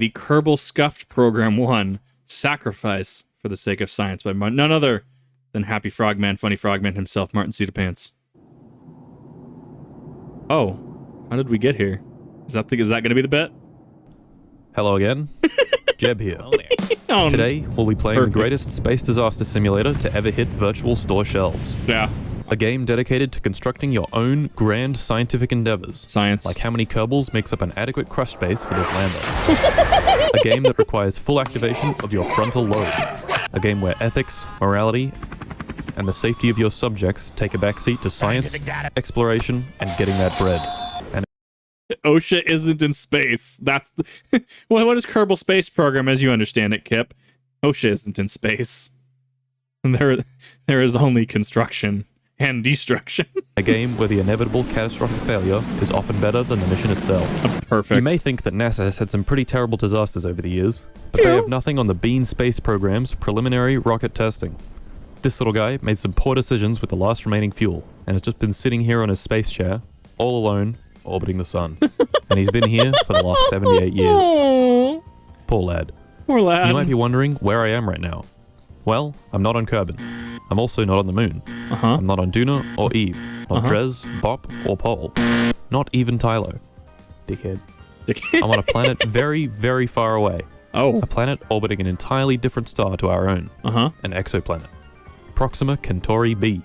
the Kerbal Scuffed Program 1, Sacrifice for the Sake of Science by none other than Happy Frogman, Funny Frogman himself, MartinCitoPants. Oh, how did we get here? Is that going to be the bet? Hello again, Jeb here. Oh, Today, we'll be playing perfect. the greatest space disaster simulator to ever hit virtual store shelves. Yeah. A game dedicated to constructing your own grand scientific endeavors. Science. Like how many Kerbals makes up an adequate crush space for this lander. A game that requires full activation of your frontal lobe. A game where ethics, morality, and the safety of your subjects take a backseat to science, exploration, and getting that bread. OSHA isn't in space. That's the well, what is Kerbal Space Program as you understand it, Kip? OSHA isn't in space. There is only construction and destruction. A game where the inevitable catastrophic failure is often better than the mission itself. Perfect. You may think that NASA has had some pretty terrible disasters over the years, but they have nothing on the Bean Space Program's preliminary rocket testing. This little guy made some poor decisions with the last remaining fuel, and has just been sitting here on his space chair, all alone, orbiting the sun. And he's been here for the last 78 years. Aww. Poor lad. Poor lad. You might be wondering where I am right now. Well, I'm not on Kerbin. I'm also not on the moon. I'm not on Duna or Eve. Not Drez, Bop, or Pole. Not even Tylo. Dickhead. I'm on a planet very, very far away. Oh. A planet orbiting an entirely different star to our own. An exoplanet. Proxima Centauri b.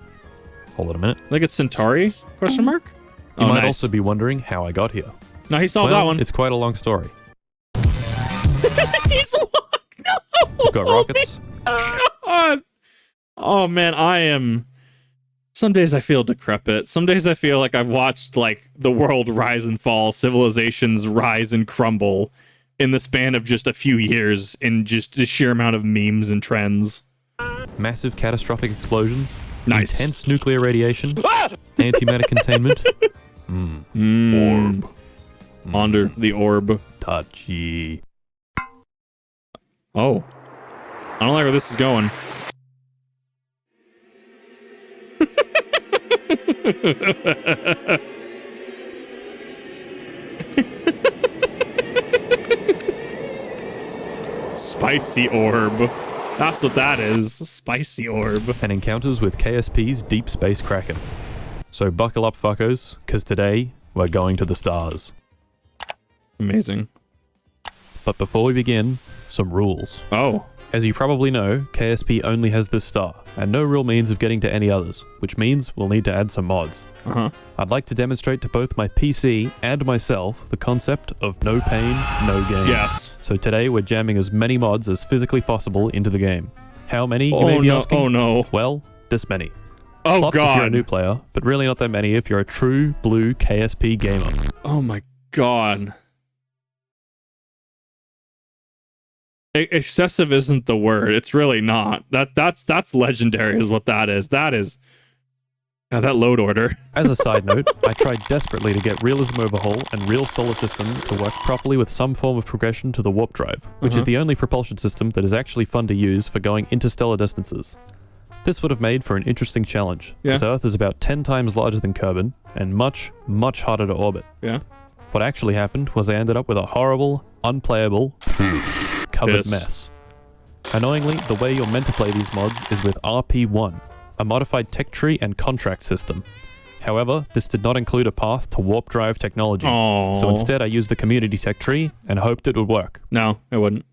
Hold on a minute. I think it's Centauri? Question mark? You might nice. also be wondering how I got here. No, he solved that one. It's quite a long story. He's no. We've got rockets. God. Oh man, I am. Some days I feel decrepit. Some days I feel like I've watched like the world rise and fall, civilizations rise and crumble in the span of just a few years in just the sheer amount of memes and trends. Massive catastrophic explosions. Nice. Intense nuclear radiation. Antimatter containment. Orb. Ponder the orb. Touchy. Oh. I don't like where this is going. Spicy orb. That's what that is. Spicy orb. And encounters with KSP's Deep Space Kraken. So buckle up, fuckos, because today we're going to the stars. Amazing. But before we begin, some rules. Oh. As you probably know, KSP only has this star, and no real means of getting to any others, which means we'll need to add some mods. I'd like to demonstrate to both my PC and myself the concept of no pain, no gain. Yes. So today we're jamming as many mods as physically possible into the game. How many, you may be asking? Oh no. Well, this many. Oh Lots god. if you're a new player, but really not that many if you're a true blue KSP gamer. Oh my god. Excessive isn't the word. It's really not. That's legendary is what that is. That is that load order. As a side note, I tried desperately to get Realism Overhaul and Real Solar System to work properly with some form of progression to the warp drive, which is the only propulsion system that is actually fun to use for going interstellar distances. This would have made for an interesting challenge, as Earth is about 10 times larger than Kerbin, and much, much harder to orbit. Yeah. What actually happened was I ended up with a horrible, unplayable, covered mess. Annoyingly, the way you're meant to play these mods is with RP1, a modified tech tree and contract system. However, this did not include a path to warp drive technology, so instead I used the community tech tree and hoped it would work. No, it wouldn't.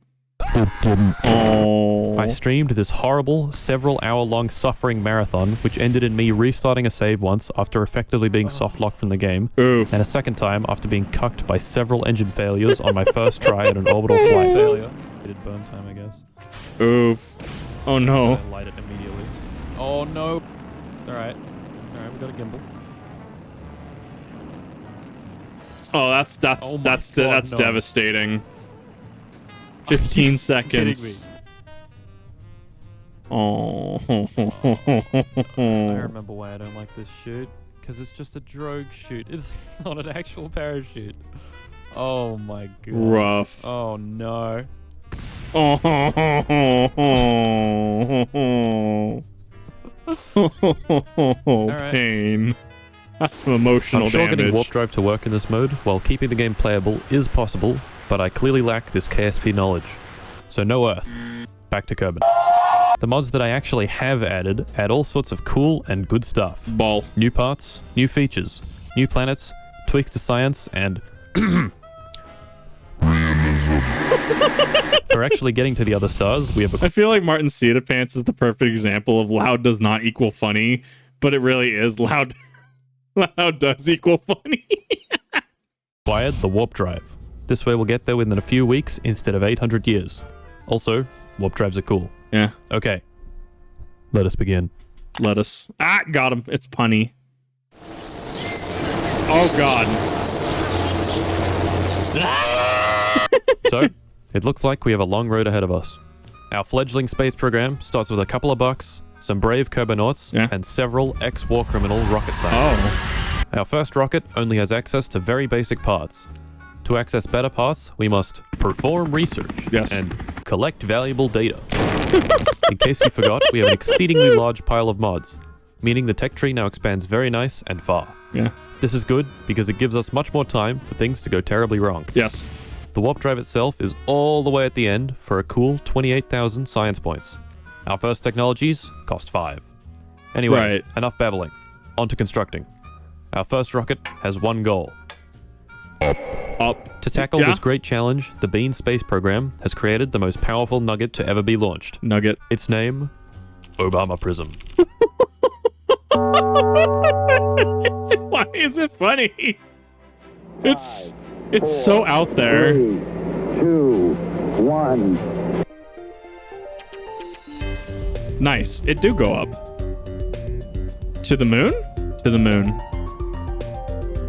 It didn't. Oh. I streamed this horrible, several-hour-long suffering marathon, which ended in me restarting a save once after effectively being soft-locked from the game, Oof. and a second time after being cucked by several engine failures on my first try at an orbital flight. Failure. Did burn time, I guess. Oof. Oh no. I light it immediately. Oh no. It's alright. It's alright, we got a gimbal. Oh, that's God, no. devastating. 15 seconds. Oh. I remember why I don't like this shoot. Because it's just a drogue shoot. It's not an actual parachute. Oh my god. Rough. Oh no. Oh. Pain. That's some emotional I'm sure damage. getting warp drive to work in this mode while keeping the game playable is possible, but I clearly lack this KSP knowledge. So no Earth. Back to Kerbal. The mods that I actually have added add all sorts of cool and good stuff. Ball. New parts, new features, new planets, tweaks to science, and... For actually getting to the other stars, we have I feel like MartinCitoPants is the perfect example of loud does not equal funny, but it really is loud. Loud does equal funny. acquired the warp drive. This way we'll get there within a few weeks instead of 800 years. Also, warp drives are cool. Yeah. Okay. Let us begin. Let us. Ah, got him. It's punny. Oh, God. So, it looks like we have a long road ahead of us. Our fledgling space program starts with a couple of bucks, some brave Kerbonauts, and several ex-war criminal rocket scientists. Oh. Our first rocket only has access to very basic parts. To access better parts, we must perform research and collect valuable data. In case you forgot, we have an exceedingly large pile of mods, meaning the tech tree now expands very nice and far. Yeah. This is good because it gives us much more time for things to go terribly wrong. Yes. The warp drive itself is all the way at the end for a cool 28,000 science points. Our first technologies cost 5. Anyway, enough babbling. On to constructing. Our first rocket has one goal. Up. To tackle this great challenge, the Bean Space Program has created the most powerful nugget to ever be launched. Nugget. Its name, Obama Prism. Why is it funny? It's so out there. 3, 2, 1. Nice. It do go up. To the moon? To the moon.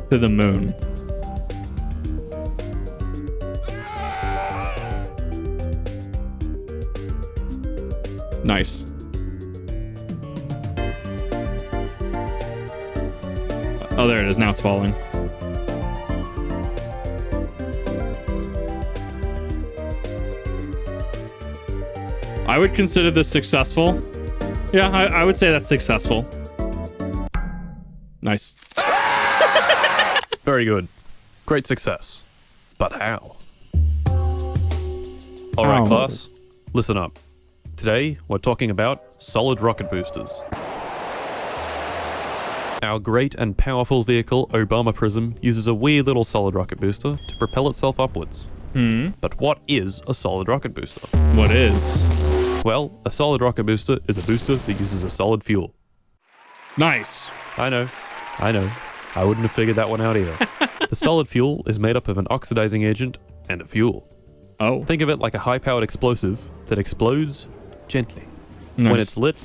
To the moon. Nice. Oh, there it is. Now it's falling. I would consider this successful. Yeah, I would say that's successful. Nice. Very good. Great success. But how? Alright, class. Listen up. Today, we're talking about solid rocket boosters. Our great and powerful vehicle, Obama Prism, uses a weird little solid rocket booster to propel itself upwards. But what is a solid rocket booster? What is? Well, a solid rocket booster is a booster that uses a solid fuel. Nice. I know. I wouldn't have figured that one out either. The solid fuel is made up of an oxidizing agent and a fuel. Oh. Think of it like a high-powered explosive that explodes gently. Nice. When it's lit,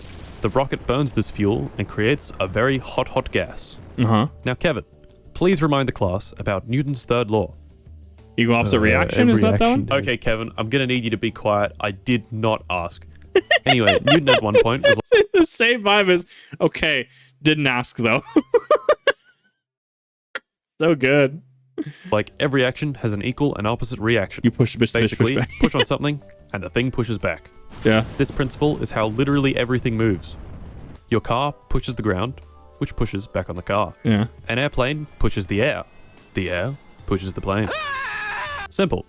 the rocket burns this fuel and creates a very hot gas. Uh-huh. Now, Kevin, please remind the class about Newton's third law. Equal opposite reaction? Is that one? Okay, Kevin, I'm going to need you to be quiet. I did not ask. Anyway, Newton at one point was like... the same vibe as, okay, didn't ask though. So good. Like, every action has an equal and opposite reaction. You push, basically, push back. push on something, and the thing pushes back. Yeah. This principle is how literally everything moves. Your car pushes the ground, which pushes back on the car. Yeah. An airplane pushes the air. The air pushes the plane. Simple.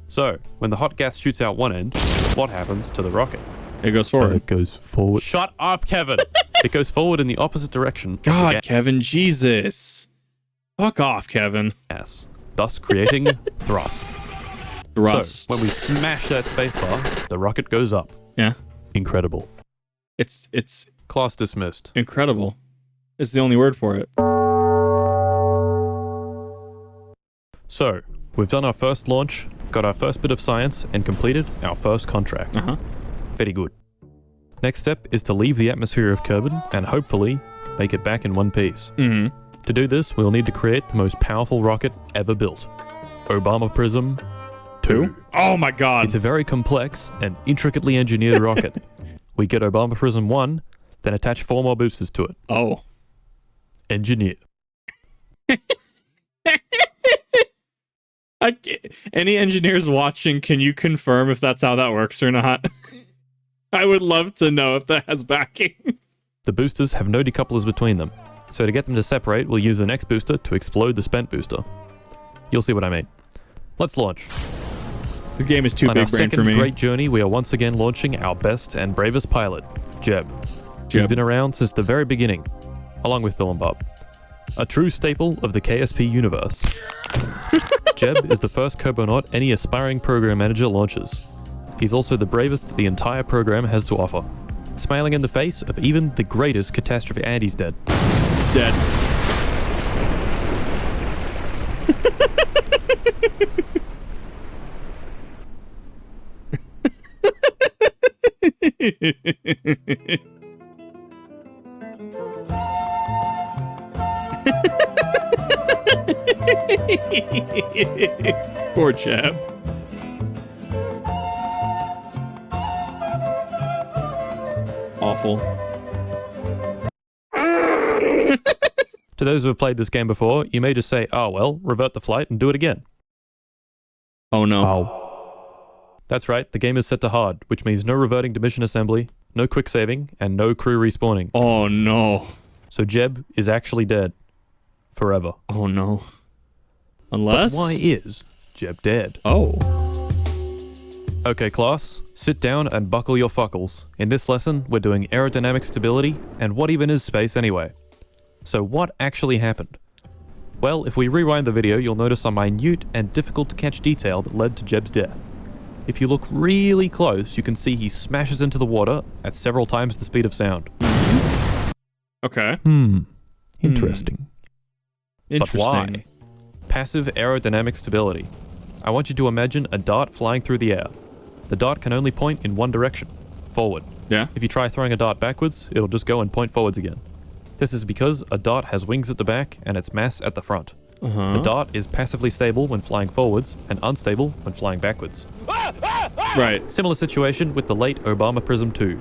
So, when the hot gas shoots out one end, what happens to the rocket? It goes forward. It goes forward. Shut up, Kevin! It goes forward in the opposite direction. God, Kevin, Jesus. Fuck off, Kevin. Gas, thus creating thrust. Thrust. So, when we smash that spacebar, the rocket goes up. Yeah. Incredible. It's Class dismissed. Incredible. It's the only word for it. So, we've done our first launch, got our first bit of science, and completed our first contract. Uh-huh. Very good. Next step is to leave the atmosphere of Kerbal and hopefully make it back in one piece. Mm-hmm. To do this, we'll need to create the most powerful rocket ever built. Obama Prism 2. Oh my god. It's a very complex and intricately engineered rocket. We get Obama Prism 1, then attach 4 more boosters to it. Oh. Engineer. Any engineers watching, can you confirm if that's how that works or not? I would love to know if that has backing. The boosters have no decouplers between them, so to get them to separate, we'll use the next booster to explode the spent booster. You'll see what I mean. Let's launch. This game is too On our big brain for second me. great journey, we are once again launching our best and bravest pilot, Jeb. He's Jeb. been around since the very beginning, along with Bill and Bob. A true staple of the KSP universe. Jeb is the first Kerbonaut any aspiring program manager launches. He's also the bravest the entire program has to offer, smiling in the face of even the greatest catastrophe, and he's dead. Dead. Poor chap. Awful. To those who have played this game before, you may just say, oh well, revert the flight and do it again. Oh no. Oh. That's right, the game is set to hard, which means no reverting to mission assembly, no quick saving, and no crew respawning. Oh no. So Jeb is actually dead. Forever. Oh no. Unless. But why is Jeb dead? Oh. Okay, class, sit down and buckle your fuckles. In this lesson, we're doing aerodynamic stability, and what even is space anyway? So what actually happened? Well, if we rewind the video, you'll notice a minute and difficult to catch detail that led to Jeb's death. If you look really close, you can see he smashes into the water at several times the speed of sound. Okay. Interesting. Interesting. But why? Passive aerodynamic stability. I want you to imagine a dart flying through the air. The dart can only point in one direction, forward. Yeah. If you try throwing a dart backwards, it'll just go and point forwards again. This is because a dart has wings at the back and its mass at the front. The dart is passively stable when flying forwards and unstable when flying backwards. Right. Similar situation with the late Obama Prism 2.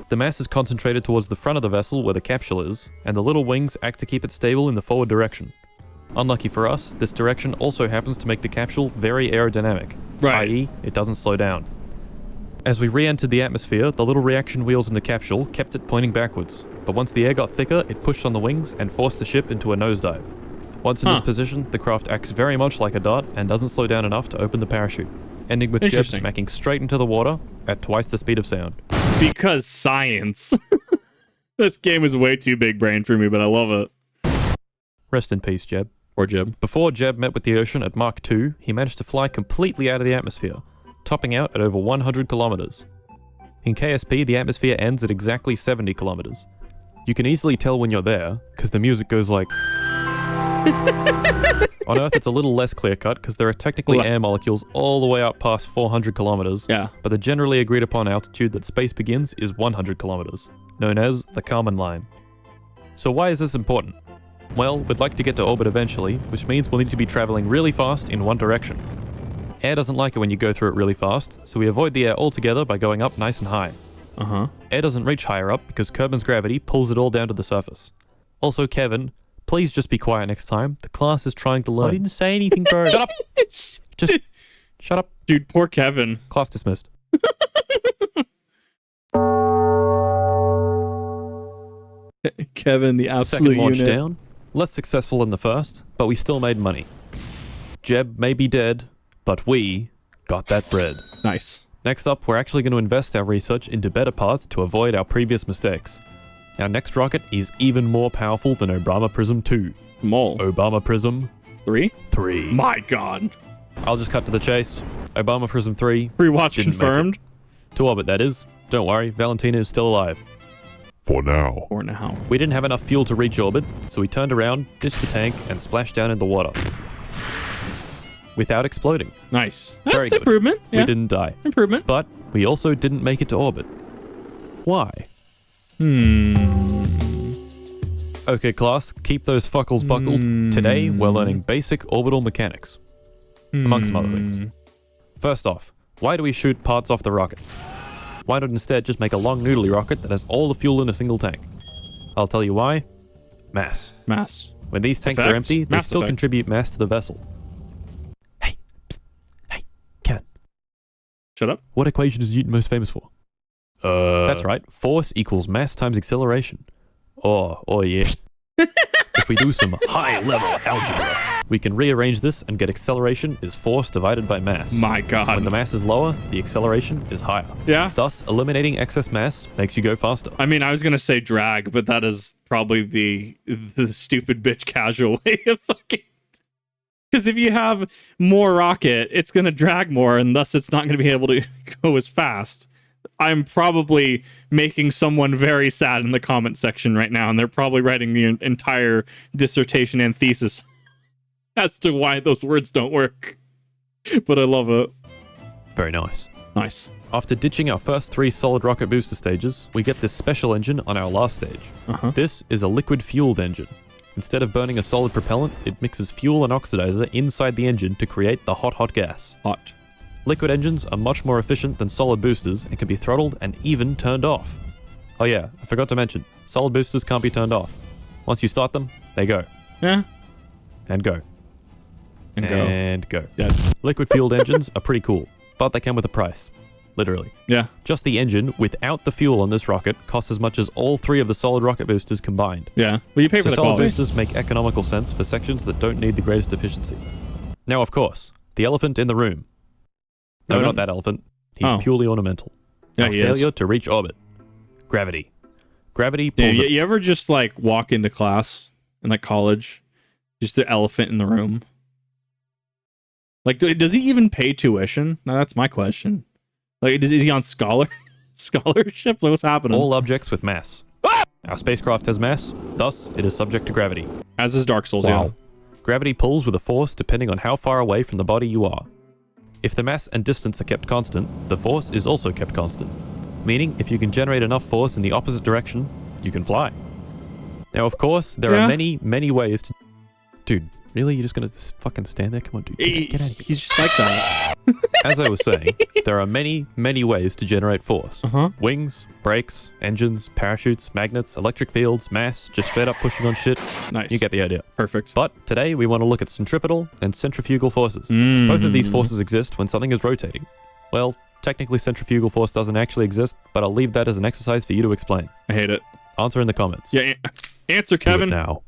The mass is concentrated towards the front of the vessel where the capsule is, and the little wings act to keep it stable in the forward direction. Unlucky for us, this direction also happens to make the capsule very aerodynamic, Right. i.e. it doesn't slow down. As we re-entered the atmosphere, the little reaction wheels in the capsule kept it pointing backwards, but once the air got thicker, it pushed on the wings and forced the ship into a nosedive. Once in this position, the craft acts very much like a dart and doesn't slow down enough to open the parachute, ending with Jeb Interesting. smacking straight into the water at twice the speed of sound. Because science. This game is way too big brain for me, but I love it. Rest in peace, Jeb. Or Jeb. Before Jeb met with the ocean at Mach 2, he managed to fly completely out of the atmosphere, topping out at over 100 kilometers. In KSP, the atmosphere ends at exactly 70 kilometers. You can easily tell when you're there, because the music goes like... On Earth, it's a little less clear-cut, because there are technically air molecules all the way up past 400 kilometers, Yeah. but the generally agreed upon altitude that space begins is 100 kilometers, known as the Kármán line. So why is this important? Well, we'd like to get to orbit eventually, which means we'll need to be traveling really fast in one direction. Air doesn't like it when you go through it really fast, so we avoid the air altogether by going up nice and high. Air doesn't reach higher up because Kerbin's gravity pulls it all down to the surface. Also, Kevin, please just be quiet next time. The class is trying to learn. I didn't say anything, bro. Shut up! Just shut up. Dude, poor Kevin. Class dismissed. Kevin, the absolute Second launch unit. down. Less successful than the first, but we still made money. Jeb may be dead, but we got that bread. Nice. Next up, we're actually going to invest our research into better parts to avoid our previous mistakes. Our next rocket is even more powerful than Obama Prism 2. Mole. Obama Prism 3? 3. My god. I'll just cut to the chase. Obama Prism 3. Rewatch didn't make confirmed. it. To orbit, that is. Don't worry, Valentina is still alive. For now. Or now. We didn't have enough fuel to reach orbit, so we turned around, ditched the tank, and splashed down in the water. Without exploding. Nice. That's Very the good. improvement. Yeah. We didn't die. Improvement. But we also didn't make it to orbit. Why? Okay, class, keep those fuckles buckled. Today, we're learning basic orbital mechanics, amongst some other things. First off, why do we shoot parts off the rocket? Why not instead just make a long noodly rocket that has all the fuel in a single tank? I'll tell you why. Mass. Mass. When these tanks Effect? are empty, they Mass still effect. contribute mass to the vessel. Hey, psst, hey, Kevin. Shut up. What equation is Newton most famous for? That's right. Force equals mass times acceleration. Oh yeah. If we do some high-level algebra, we can rearrange this and get acceleration is force divided by mass. My When God. the mass is lower, the acceleration is higher. Yeah. Thus, eliminating excess mass makes you go faster. I mean, I was gonna say drag, but that is probably the stupid bitch casual way of fucking. Because if you have more rocket, it's gonna drag more, and thus it's not gonna be able to go as fast. I'm probably making someone very sad in the comment section right now, and they're probably writing the entire dissertation and thesis as to why those words don't work. But I love it. Very nice. Nice. After ditching our first 3 solid rocket booster stages, we get this special engine on our last stage. Uh-huh. This is a liquid-fueled engine. Instead of burning a solid propellant, it mixes fuel and oxidizer inside the engine to create the hot gas. Hot. Liquid engines are much more efficient than solid boosters and can be throttled and even turned off. Oh yeah, I forgot to mention, solid boosters can't be turned off. Once you start them, they go. Yeah. And go. And go. And go. Dead. Liquid-fueled engines are pretty cool, but they come with a price. Literally. Yeah. Just the engine, without the fuel on this rocket, costs as much as all 3 of the solid rocket boosters combined. Yeah. Well, you pay So for the solid quality. boosters make economical sense for sections that don't need the greatest efficiency. Now, of course, the elephant in the room. No, Okay. not that elephant. He's Oh. purely ornamental. Yeah, Our he is. failure to reach orbit. Gravity. Gravity Dude, pulls you, it. you ever just like walk into class in like college, just the elephant in the room? Like, does he even pay tuition? No, that's my question. Like, is he on scholarship? Like, what's happening? All objects with mass. Our spacecraft has mass, thus it is subject to gravity. As is Dark Souls, yeah. Gravity pulls with a force depending on how far away from the body you are. If the mass and distance are kept constant, the force is also kept constant. Meaning, if you can generate enough force in the opposite direction, you can fly. Now, of course, there Yeah. are many ways to... Dude, really? You're just gonna fucking stand there? Come on, dude. Get out of here. He's just like that. As I was saying, there are many ways to generate force. Uh-huh. Wings, brakes, engines, parachutes, magnets, electric fields, mass, just straight up pushing on shit. Nice. You get the idea. Perfect. But today we want to look at centripetal and centrifugal forces. Mm. Both of these forces exist when something is rotating. Well, technically centrifugal force doesn't actually exist, but I'll leave that as an exercise for you to explain. I hate it. Answer in the comments. Yeah. Answer, Do it Kevin. now.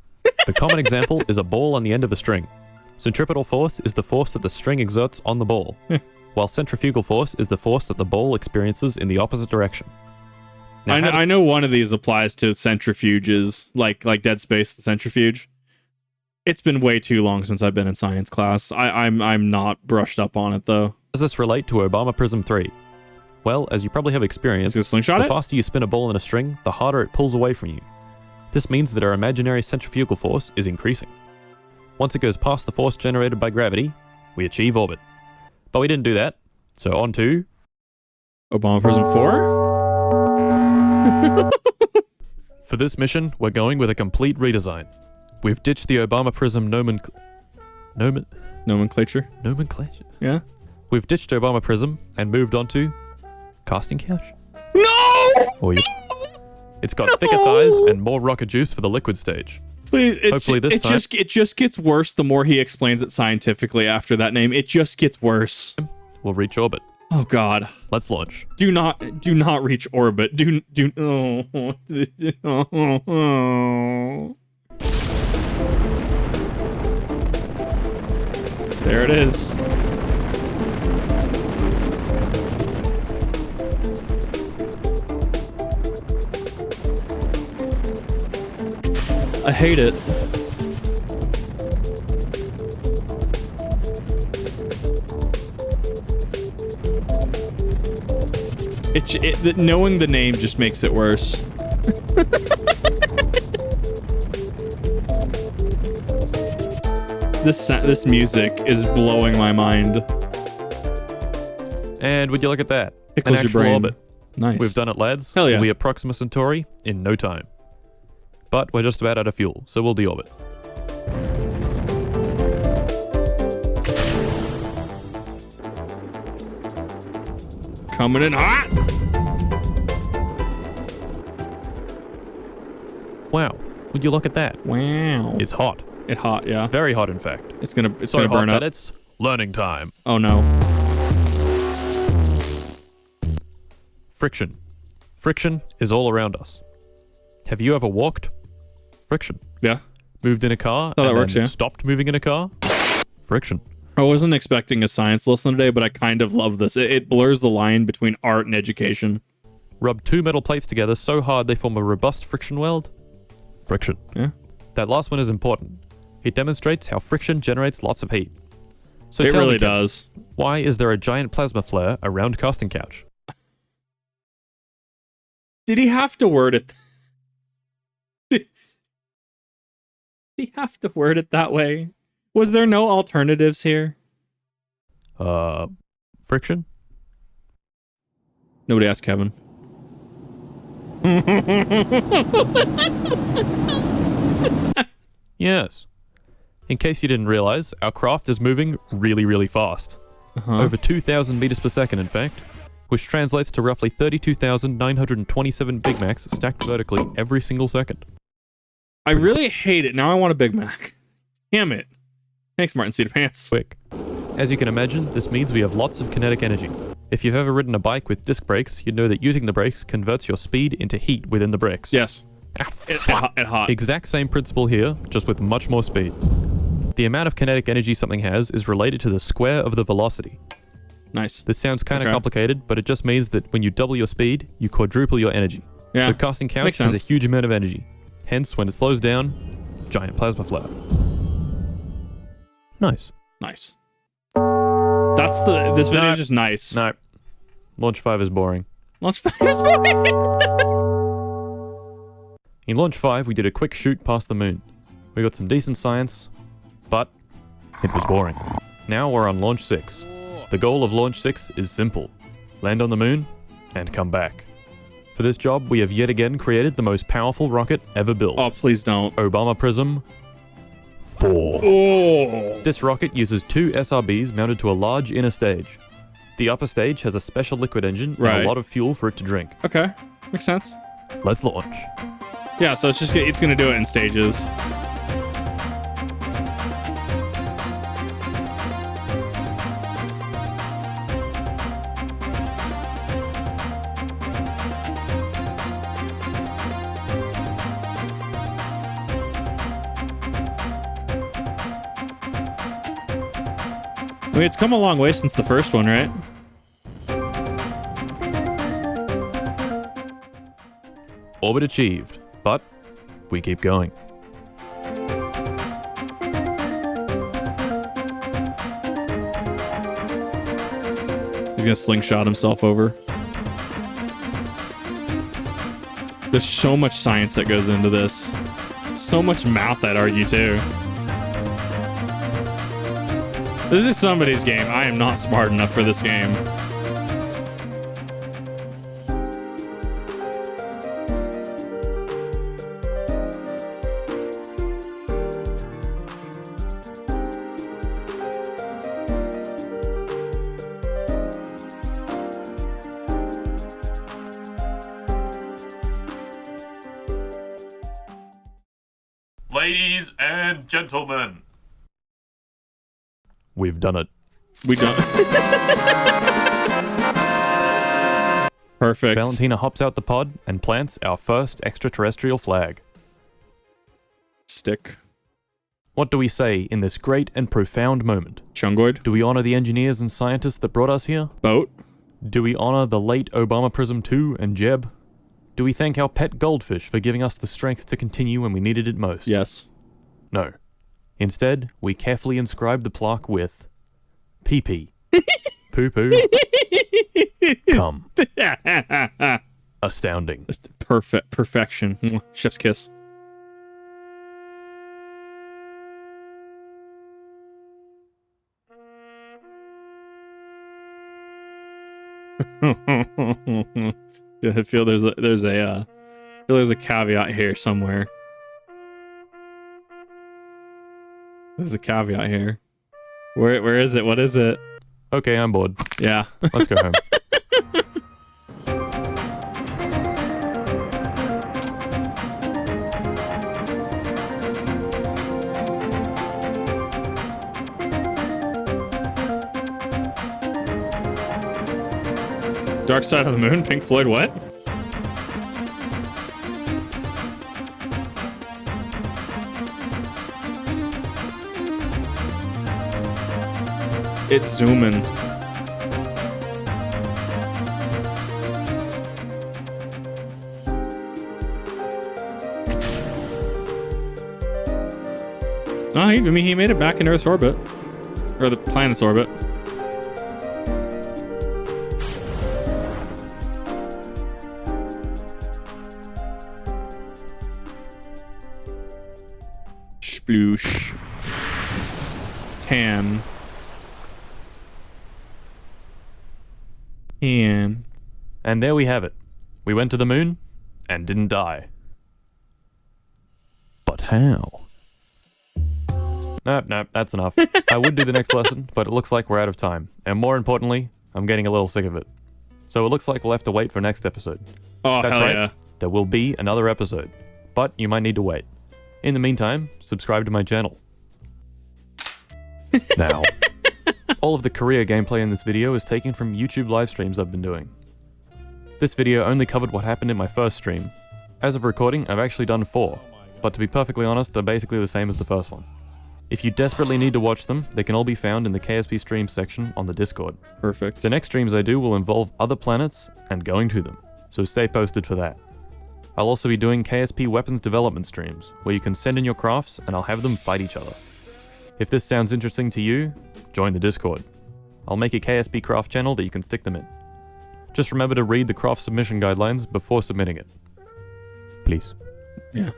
The common example is a ball on the end of a string. Centripetal force is the force that the string exerts on the ball, while centrifugal force is the force that the ball experiences in the opposite direction. Now, I know one of these applies to centrifuges, like Dead Space, the centrifuge. It's been way too long since I've been in science class. I'm not brushed up on it though. does this relate to Obama Prism 3? Well, as you probably have experienced, Is it slingshot the it? faster you spin a ball in a string, the harder it pulls away from you. This means that our imaginary centrifugal force is increasing. Once it goes past the force generated by gravity, we achieve orbit. But we didn't do that, so on to... Obama Prism 4? For this mission, we're going with a complete redesign. We've ditched the Obama Prism Nomenclature? nomenclature. Yeah. We've ditched Obama Prism and moved on to casting couch. No! Or you... It's got thicker thighs and more rocket juice for the liquid stage. Please, Hopefully this time- it just gets worse the more he explains it scientifically after that name. It just gets worse. We'll reach orbit. Oh God. Let's launch. Do not reach orbit. Oh. There it is. I hate it. Knowing the name just makes it worse. This music is blowing my mind. And would you look at that? Tickles An your actual brain. orbit. Nice. We've done it, lads. Hell yeah. We'll be at Proxima Centauri in no time. But we're just about out of fuel, so we'll deorbit. Coming in hot. Wow. Would you look at that? Wow. It's hot. It's hot, yeah. Very hot, in fact. It's gonna So burn hot up. that it's learning time. Oh no. Friction. Friction is all around us. Have you ever walked? Friction. Yeah. Moved in a car Oh, that and works, then yeah. stopped moving in a car? friction. I wasn't expecting a science lesson today, but I kind of love this. It blurs the line between art and education. Rub two metal plates together so hard they form a robust friction weld. Friction. Yeah. That last one is important. It demonstrates how friction generates lots of heat. So It tell really me, Kevin, does. why is there a giant plasma flare around casting couch? Did he have to word it? Did he have to word it that way? Was there no alternatives here? Friction? Nobody asked Kevin. Yes. In case you didn't realize, our craft is moving really, really fast. Over 2,000 meters per second, in fact, which translates to roughly 32,927 Big Macs stacked vertically every single second. I really hate it. Now I want a Big Mac. Damn it. Thanks, MartinCitoPants. Quick. As you can imagine, this means we have lots of kinetic energy. If you've ever ridden a bike with disc brakes, you'd know that using the brakes converts your speed into heat within the brakes. Yes. It's hot. Exact same principle here, just with much more speed. The amount of kinetic energy something has is related to the square of the velocity. Nice. This sounds kind of Okay. complicated, but it just means that when you double your speed, you quadruple your energy. Yeah. So casting couch Makes has sense. a huge amount of energy. Hence, when it slows down, giant plasma flare. Nice. Nice. This video is just nice. No. Launch 5 is boring. Launch 5 is boring. In Launch 5, we did a quick shoot past the moon. We got some decent science, but it was boring. Now we're on Launch 6. The goal of Launch 6 is simple. Land on the moon, and come back. For this job, we have yet again created the most powerful rocket ever built. Oh, please don't. Obama Prism 4. Oh. This rocket uses two SRBs mounted to a large inner stage. The upper stage has a special liquid engine and Right. a lot of fuel for it to drink. Okay. Makes sense. Let's launch. Yeah, so it's gonna do it in stages. I mean, it's come a long way since the first one, right? Orbit achieved, but we keep going. He's gonna slingshot himself over. There's so much science that goes into this. So much math, I'd argue, too. This is somebody's game. I am not smart enough for this game. Ladies and gentlemen, we've done it. We don't. Perfect. Valentina hops out the pod and plants our first extraterrestrial flag. Stick. What do we say in this great and profound moment? Chungoid. Do we honor the engineers and scientists that brought us here? Boat. Do we honor the late Obama Prism 2 and Jeb? Do we thank our pet goldfish for giving us the strength to continue when we needed it most? Yes. No. Instead, we carefully inscribed the plaque with pee-pee, poo-poo, cum. Astounding. That's perfection. Mwah. Chef's kiss. I feel there's a caveat here somewhere. There's a caveat here. Where is it? What is it? Okay, I'm bored. Yeah. Let's go home. Dark Side of the Moon, Pink Floyd, what? It's zooming. No, I mean, he made it back in Earth's orbit. Or the planet's orbit. Sploosh. Tan. And there we have it. We went to the moon and didn't die. But how? Nope, that's enough. I would do the next lesson, but it looks like we're out of time. And more importantly, I'm getting a little sick of it. So it looks like we'll have to wait for next episode. oh, That's hell right. yeah. There will be another episode, but you might need to wait. In the meantime, subscribe to my channel. Now, all of the career gameplay in this video is taken from YouTube live streams I've been doing. This video only covered what happened in my first stream. As of recording, I've actually done 4, but to be perfectly honest, they're basically the same as the first one. If you desperately need to watch them, they can all be found in the KSP stream section on the Discord. Perfect. The next streams I do will involve other planets and going to them, so stay posted for that. I'll also be doing KSP weapons development streams, where you can send in your crafts and I'll have them fight each other. If this sounds interesting to you, join the Discord. I'll make a KSP craft channel that you can stick them in. Just remember to read the craft submission guidelines before submitting it. Please. Yeah.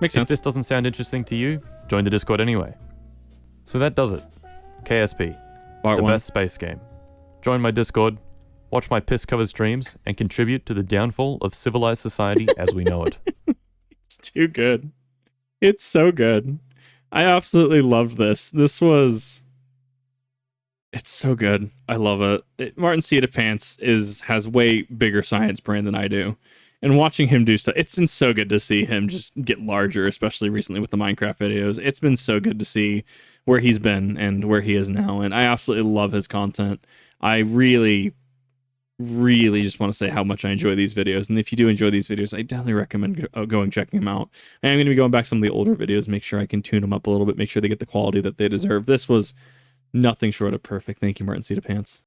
Makes If sense. this doesn't sound interesting to you, join the Discord anyway. So that does it. KSP, Part the 1. best space game. Join my Discord, watch my piss-covered streams, and contribute to the downfall of civilized society as we know it. It's too good. It's so good. I absolutely loved this. This was... It's so good. I love it. MartinCitoPants has way bigger science brain than I do. And watching him do stuff, it's been so good to see him just get larger, especially recently with the Minecraft videos. It's been so good to see where he's been and where he is now. And I absolutely love his content. I really just want to say how much I enjoy these videos. And if you do enjoy these videos, I definitely recommend going checking them out. And I'm going to be going back to some of the older videos, make sure I can tune them up a little bit, make sure they get the quality that they deserve. This was nothing short of perfect. Thank you, MartinCitoPants.